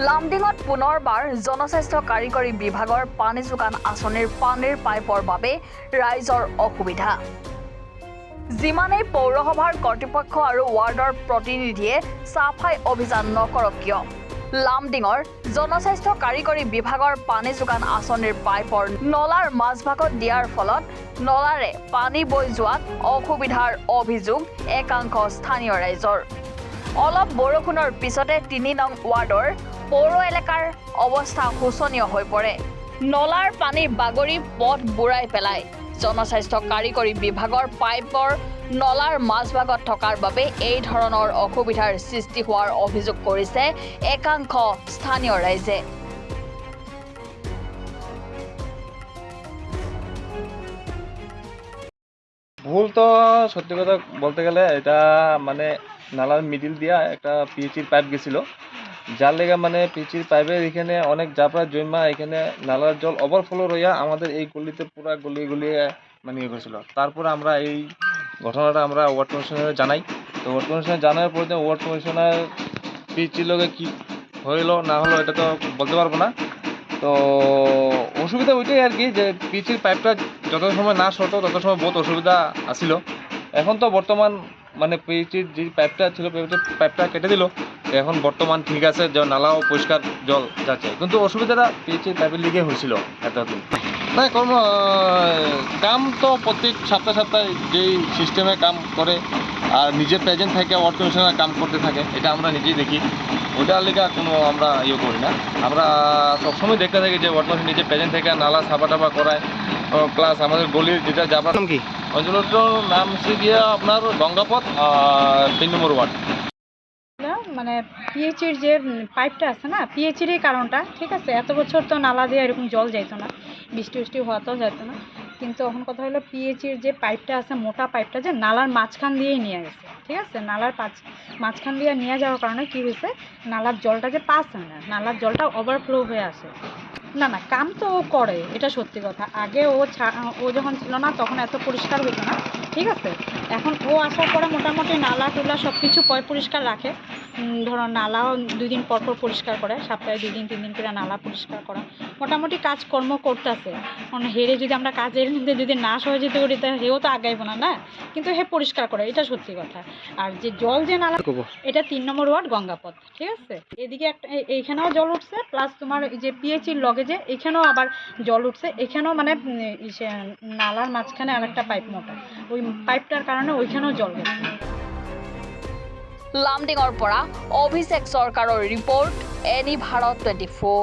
লামডিঙত পুনৰবাৰ জনস্বাস্থ্য কাৰিকৰী বিভাগৰ পানী যোগান আঁচনিৰ পানীৰ পাইপৰ বাবে ৰাইজৰ অসুবিধা। যিমানেই পৌৰসভাৰ কৰ্তৃপক্ষ আৰু ৱাৰ্ডৰ প্ৰতিনিধিয়ে চাফাই অভিযান নকৰক কিয়, লামডিঙৰ জনস্বাস্থ্য কাৰিকৰী বিভাগৰ পানী যোগান আঁচনিৰ পাইপৰ নলাৰ মাজভাগত দিয়াৰ ফলত নলাৰে পানী বৈ যোৱাত অসুবিধাৰ অভিযোগ একাংশ স্থানীয় ৰাইজৰ। অলপ বৰষুণৰ পিছতে ৩ নং ৱাৰ্ডৰ পৌৰ এলেকাৰ অৱস্থা শোচনীয় হৈ পৰে। নলাৰ পানী বাগৰি পথ বুৰাই পেলায়। জনস্বাস্থ্য কাৰিকৰী বিভাগৰ পাইপৰ নলাৰ মাজভাগত থকাৰ বাবে এই ধৰণৰ অসুবিধাৰ সৃষ্টি হোৱাৰ অভিযোগ কৰিছে একাংশ স্থানীয় ৰাইজে। ভুল তো সত্যি কথা বলতে গেলে এটা মানে নালার মিডিল দিয়া একটা পিএইচির পাইপ গেছিল, যার লেগে মানে পিএইচির পাইপের এখানে অনেক জাবরা জমা, এখানে নালার জল ওভারফ্লো রইয়া আমাদের এই গলিতে পুরা গলিয়ে মানে ইয়ে করেছিল। তারপরে আমরা এই ঘটনাটা আমরা ওয়ার্ড কমিশনারে জানাই। তো ওয়ার্ড কমিশনার জানার পরে ওয়ার্ড কমিশনার পিএইচির লগে কি হইলো না হলো এটা তো বলতে পারবো না। তো অসুবিধা ওইটাই আর কি, যে পিএইচির পাইপটা যত সময় না সরতো তত সময় বহুত অসুবিধা আসিল। এখন তো বর্তমান মানে পিএইচির যে পাইপটা ছিল পাইপটা কেটে দিল, এখন বর্তমান ঠিক আছে, যে নালাও পরিষ্কার জল যাচ্ছে, কিন্তু অসুবিধাটা পিএইচির পাইপের লিগে হয়েছিল এতদিন। না কাম তো প্রত্যেক সপ্তাহে যেই সিস্টেমে কাম করে আর নিজে প্রেজেন্ট থাকে ওয়ার্ড কমিশনার কাম করতে থাকে, এটা আমরা নিজেই দেখি। ওটার লিগে কোনো আমরা ইয়ে করি না, আমরা সবসময় দেখতে থাকি যে ওয়ার্ড কমিশনার নিজে প্রেজেন্ট থেকে নালা সাফা টাফা করায়। প্লাস আমাদের গলির যেটা যাবার নাম কি অঞ্চলটার নাম হচ্ছে গিয়ে আপনার গঙ্গাপথ ৩ নম্বর ওয়ার্ড। মানে পিএইচির যে পাইপটা আছে না, পিএইচির এই কারণটা ঠিক আছে, এত বছর তো নালা দিয়ে এরকম জল যাইত না, বৃষ্টি হওয়াতেও যেত না। কিন্তু এখন কথা হলো পিএইচির যে পাইপটা আছে, মোটা পাইপটা যে নালার মাঝখান দিয়েই নিয়ে গেছে, ঠিক আছে। নালার মাঝখান দিয়ে নিয়ে যাওয়ার কারণে কি হয়েছে, নালার জলটা যে পাস হয় না, নালার জলটা ওভারফ্লো হয়ে আসে। না কাম তো ও করে, এটা সত্যি কথা। আগে ও যখন ছিল না তখন এত পরিষ্কার হতো না, ঠিক আছে। এখন ও আসার পরে মোটামুটি নালা টুলা সব কিছু পরিষ্কার রাখে। ধরো নালাও 2 দিন পর পরিষ্কার করে, সপ্তাহে 2 দিন 3 দিন করে নালা পরিষ্কার করা, মোটামুটি কাজকর্ম করতেছে। মানে হেরে যদি আমরা কাজের মধ্যে যদি না সহযোগিতা করি তা হেও তো আগাইব না, কিন্তু হে পরিষ্কার করে, এটা সত্যি কথা। আর যে জল যে নালা, এটা 3 নম্বর ওয়ার্ড গঙ্গাপথ, ঠিক আছে। এদিকে একটা এইখানেও জল উঠছে, প্লাস তোমার যে পিএইচির লগে যে এখানেও আবার জল উঠছে, এখানেও মানে নালার মাঝখানে আরেকটা পাইপ মোটা, ওই পাইপটার কারণে ওইখানেও জল গেছে। লামডিঙৰ পৰা অভিষেক চৰকাৰৰ ৰিপৰ্ট, এনি ভাৰত 24।